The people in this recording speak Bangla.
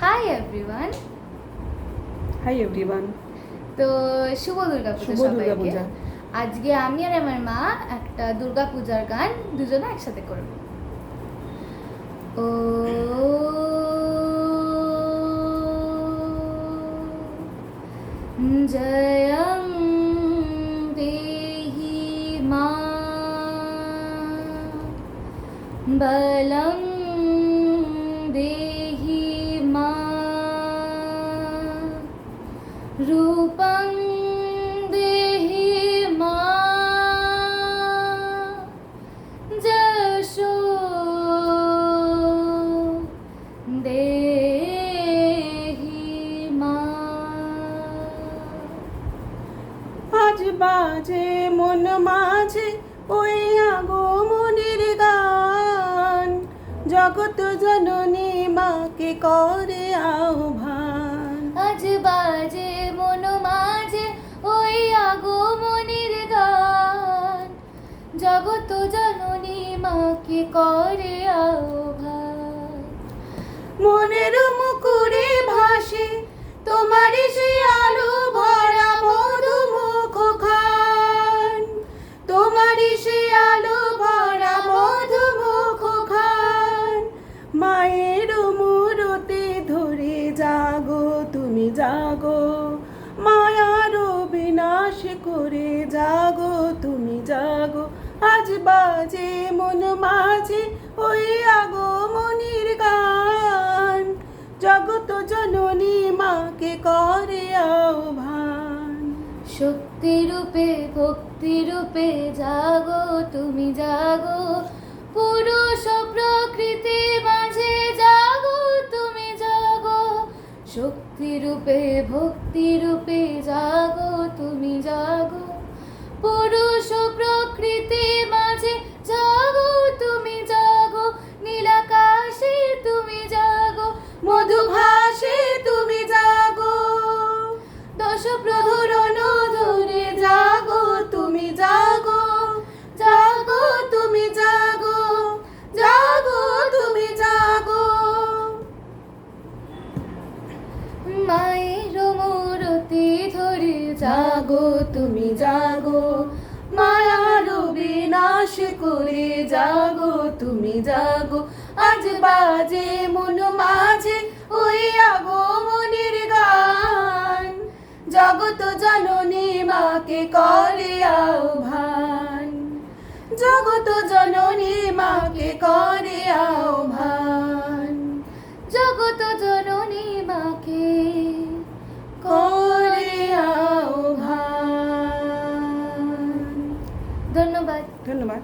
Hi everyone. Hi everyone. তো শুভ দুর্গাপূজা শুভ সবাইকে। দুর্গাপূজা। আজকে আমি আর আমার মা একটা দুর্গাপূজার গান দুজনে একসাথে করব। ও জয়ং দেহি মা বলং দেহি মা রূপং দেহি মা যশো দেহি মা। আজ বাজে মন মাঝে ওই আগমনের গান, জগৎ জননী মাকে করে আহ্বান। আজ বাজে মন মাঝে ওই আগমনের গান, জগত জননী মাকে করে আহ্বান। মনের মুকুরে ভাসে তোমারই সে আলো ভরা মধুমুখ খান, তোমারই সে আলো ভরা মধুমুখ খান। মায়ের মূরতি ধরে জাগো তুমি জাগো, মায়ার বিনাশ করে জাগো তুমি জাগো। আজ বাজে মন মাঝে ওই আগমনের গান, জগত জননী মাকে করে আহ্বান। শক্তি রূপে ভক্তি রূপে জাগো তুমি জাগো, পুরুষ প্রকৃতি মাঝে জাগো তুমি জাগো। শক্তি রূপে ভক্তি রূপে জাগো তুমি জাগো, পুরুষ প্রকৃতি মাঝে জাগো তুমি জাগো। নীলাকাশে তুমি জাগো, মধুভাসে তুমি জাগো, দশ প্রহরণ ধরে জাগো তুমি জাগো, জাগো তুমি জাগো, জাগো তুমি জাগো। মায়ের মূরতি ধরে জাগো তুমি জাগো, মায়ার বিনাশ করে জাগো তুমি জাগো। আজ বাজে মন মাঝে ওই আগমনের গান, জগত জননী মাকে করে আহ্বান, জগত জননী মাকে করে আহ্বান, জগত জননী মাকে করে আহ্বান। ধন্যবাদ। ধন্যবাদ।